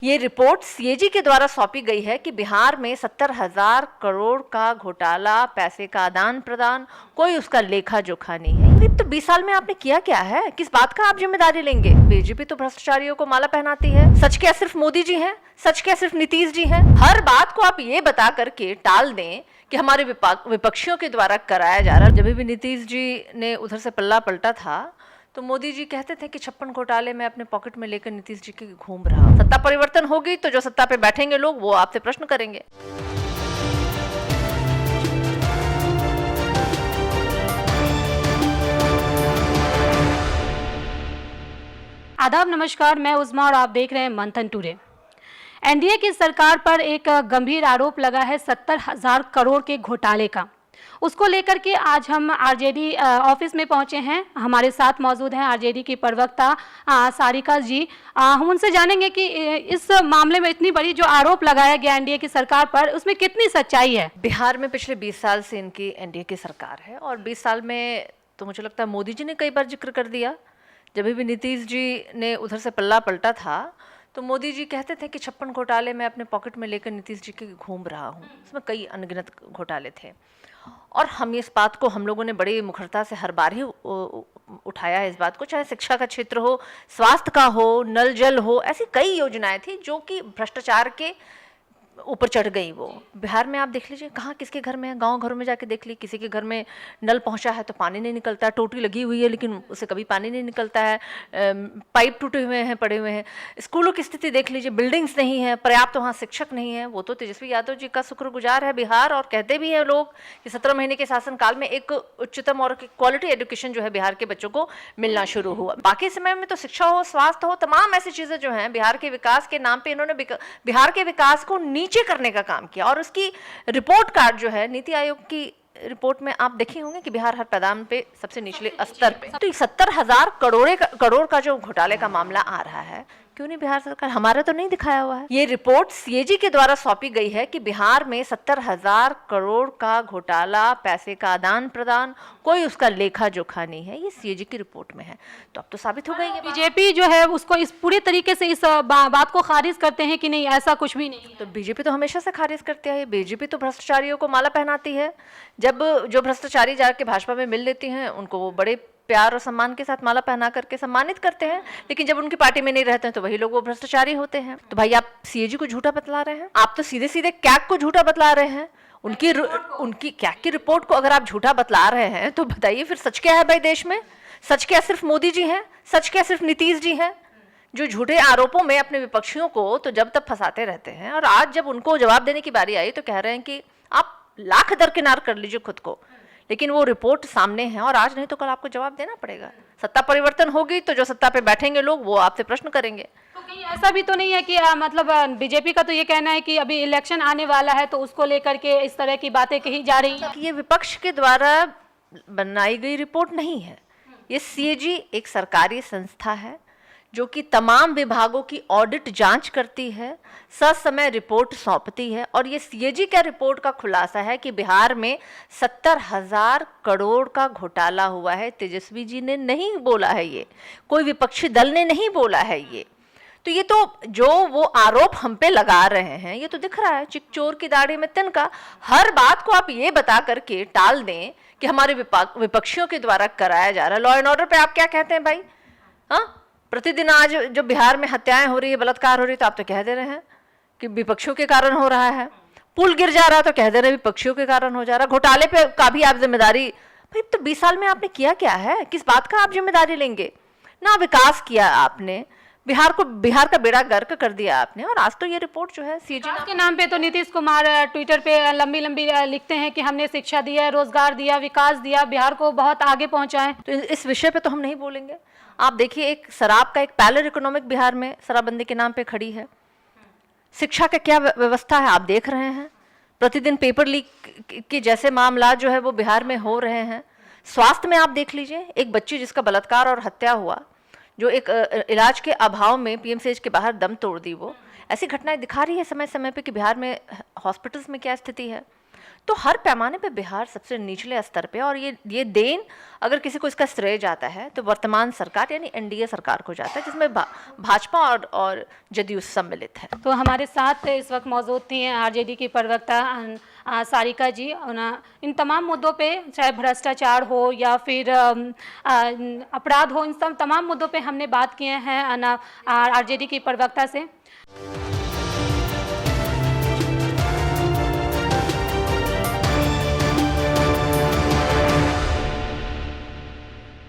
ये report CAG के द्वारा सौंपी गई है कि बिहार में 70,000 करोड़ का घोटाला, पैसे का आदान प्रदान, कोई उसका लेखा जोखा नहीं है। तो 20 साल में आपने किया क्या है? किस बात का आप जिम्मेदारी लेंगे? बीजेपी तो भ्रष्टाचारियों को माला पहनाती है। सच क्या सिर्फ मोदी जी हैं? सच क्या सिर्फ नीतीश जी हैं? हर बात को आप ये बता करके टाल दें कि हमारे विपक्षियों के द्वारा कराया जा रहा। जब भी नीतीश जी ने उधर से पल्ला पलटा था तो मोदी जी कहते थे कि 56 घोटाले में अपने पॉकेट में लेकर नीतीश जी के घूम रहा। सत्ता परिवर्तन होगी तो जो सत्ता पे बैठेंगे लोग वो आपसे प्रश्न करेंगे। आदाब, नमस्कार। मैं उज़मा और आप देख रहे हैं मंथन टुडे। एनडीए की सरकार पर एक गंभीर आरोप लगा है 70,000 करोड़ के घोटाले का। उसको लेकर के आज हम आरजेडी ऑफिस में पहुंचे हैं। हमारे साथ मौजूद हैं आरजेडी की प्रवक्ता सारिका जी। हम उनसे जानेंगे कि इस मामले में इतनी बड़ी जो आरोप लगाया गया एनडीए की सरकार पर, उसमें कितनी सच्चाई है। बिहार में पिछले 20 साल से इनकी एनडीए की सरकार है और 20 साल में तो मुझे लगता है मोदी जी ने कई बार जिक्र कर दिया। जब भी नीतीश जी ने उधर से पल्ला पलटा था तो मोदी जी कहते थे कि 56 घोटाले में अपने पॉकेट में लेकर नीतीश जी के घूम रहा हूँ। इसमें कई अनगिनत घोटाले थे और हम इस बात को हम लोगों ने बड़ी मुखरता से हर बार ही उठाया है इस बात को, चाहे शिक्षा का क्षेत्र हो, स्वास्थ्य का हो, नल जल हो, ऐसी कई योजनाएं थी जो कि भ्रष्टाचार के ऊपर चढ़ गई। वो बिहार में आप देख लीजिए कहाँ किसके घर में है, गांव घरों में जाके देख ली, किसी के घर में नल पहुंचा है तो पानी नहीं निकलता है, टोटी लगी हुई है लेकिन उससे कभी पानी नहीं निकलता है, पाइप टूटे हुए हैं, पड़े हुए हैं। स्कूलों की स्थिति देख लीजिए, बिल्डिंग्स नहीं है, पर्याप्त वहाँ शिक्षक नहीं है। वो तो तेजस्वी यादव जी का शुक्रगुजार है बिहार, और कहते भी हैं लोग कि 17 महीने के शासनकाल में एक उच्चतम और क्वालिटी एजुकेशन जो है बिहार के बच्चों को मिलना शुरू हुआ। बाकी समय में तो शिक्षा हो, स्वास्थ्य हो, तमाम ऐसी चीज़ें जो हैं बिहार के विकास के नाम पर इन्होंने बिहार के विकास को नीचे करने का काम किया। और उसकी रिपोर्ट कार्ड जो है नीति आयोग की रिपोर्ट में आप देखे होंगे कि बिहार हर पैदान पे सबसे निचले स्तर पे। तो 70,000 करोड़ का जो घोटाले का मामला आ रहा है, क्यों नहीं बिहार सरकार, हमारा तो नहीं दिखाया हुआ है। ये रिपोर्ट सीएजी के द्वारा सौंपी गई है कि बिहार में 70,000 करोड़ का घोटाला, पैसे का आदान प्रदान, कोई उसका लेखा जोखा नहीं है। ये सीएजी की रिपोर्ट में है। तो अब तो साबित हो गई है। बीजेपी जो है उसको इस पूरी तरीके से इस बात को खारिज करते हैं कि नहीं, ऐसा कुछ भी नहीं है। तो बीजेपी तो हमेशा से खारिज करती है। बीजेपी तो भ्रष्टाचारियों को माला पहनाती है। जब जो भ्रष्टाचारी जाके भाजपा में मिल लेती हैं उनको वो बड़े प्यार और सम्मान के साथ माला पहना करके सम्मानित करते हैं, लेकिन जब उनकी पार्टी में नहीं रहते हैं तो वही लोग वो भ्रष्टाचारी होते हैं। तो भाई आप सीएजी को झूठा बतला रहे हैं, आप तो सीधे सीधे कैग को झूठा बतला रहे हैं। उनकी कैग की रिपोर्ट को अगर आप झूठा बतला रहे हैं तो बताइए फिर सच क्या है भाई देश में? सच क्या सिर्फ मोदी जी हैं? सच क्या सिर्फ नीतीश जी हैं, जो झूठे आरोपों में अपने विपक्षियों को तो जब तक फंसाते रहते हैं, और आज जब उनको जवाब देने की बारी आई तो कह रहे हैं कि आप लाख दरकिनार कर लीजिए खुद को, लेकिन वो रिपोर्ट सामने है और आज नहीं तो कल आपको जवाब देना पड़ेगा। सत्ता परिवर्तन होगी तो जो सत्ता पे बैठेंगे लोग वो आपसे प्रश्न करेंगे। तो कहीं ऐसा भी तो नहीं है कि मतलब बीजेपी का तो ये कहना है कि अभी इलेक्शन आने वाला है तो उसको लेकर के इस तरह की बातें कही जा रही हैं? ये विपक्ष के द्वारा बनाई गई रिपोर्ट नहीं है। ये सीएजी एक सरकारी संस्था है जो कि तमाम विभागों की ऑडिट जांच करती है, ससमय रिपोर्ट सौंपती है, और ये सीएजी का रिपोर्ट का खुलासा है कि बिहार में 70,000 करोड़ का घोटाला हुआ है। तेजस्वी जी ने नहीं बोला है, ये कोई विपक्षी दल ने नहीं बोला है। ये तो जो वो आरोप हम पे लगा रहे हैं ये तो दिख रहा है, चिकचोर की दाढ़ी में तिनका। हर बात को आप ये बता करके टाल दें कि हमारे विपक्षियों के द्वारा कराया जा रहा है। लॉ एंड ऑर्डर पे आप क्या कहते हैं भाई? हाँ, प्रतिदिन आज जो बिहार में हत्याएं हो रही है, बलात्कार हो रही है, तो आप तो कह दे रहे हैं कि विपक्षियों के कारण हो रहा है। पुल गिर जा रहा है तो कह दे रहे हैं विपक्षियों के कारण हो जा रहा है। घोटाले पे का भी आप जिम्मेदारी, भाई तो 20 साल में आपने किया क्या है? किस बात का आप जिम्मेदारी लेंगे? ना विकास किया आपने, बिहार का बेड़ा गर्क कर दिया आपने, और आज तो ये रिपोर्ट जो है सीएजी के नाम पे तो नीतीश कुमार ट्विटर पे लंबी लिखते हैं कि हमने शिक्षा दिया, रोजगार दिया, विकास दिया, बिहार को बहुत आगे पहुंचाएं। तो इस विषय पे तो हम नहीं बोलेंगे। आप देखिए, एक शराब का एक पैलेट इकोनॉमिक बिहार में शराबबंदी के नाम पे खड़ी है। शिक्षा का क्या व्यवस्था है आप देख रहे हैं। प्रतिदिन पेपर लीक के जैसे मामला जो है वो बिहार में हो रहे हैं। स्वास्थ्य में आप देख लीजिए, एक बच्ची जिसका बलात्कार और हत्या हुआ, जो एक इलाज के अभाव में पीएमसीएच के बाहर दम तोड़ दी, वो ऐसी घटनाएं दिखा रही है समय समय पे कि बिहार में हॉस्पिटल्स में क्या स्थिति है। तो हर पैमाने पे बिहार सबसे निचले स्तर पे, और ये देन अगर किसी को इसका श्रेय जाता है तो वर्तमान सरकार यानी एनडीए सरकार को जाता है, जिसमें भाजपा और जदयू सम्मिलित है। तो हमारे साथ इस वक्त मौजूद थी आरजेडी की प्रवक्ता सारिका जी। इन तमाम मुद्दों पे, चाहे भ्रष्टाचार हो या फिर अपराध हो, इन सब तमाम मुद्दों पे हमने बात किए हैं आरजेडी की प्रवक्ता से।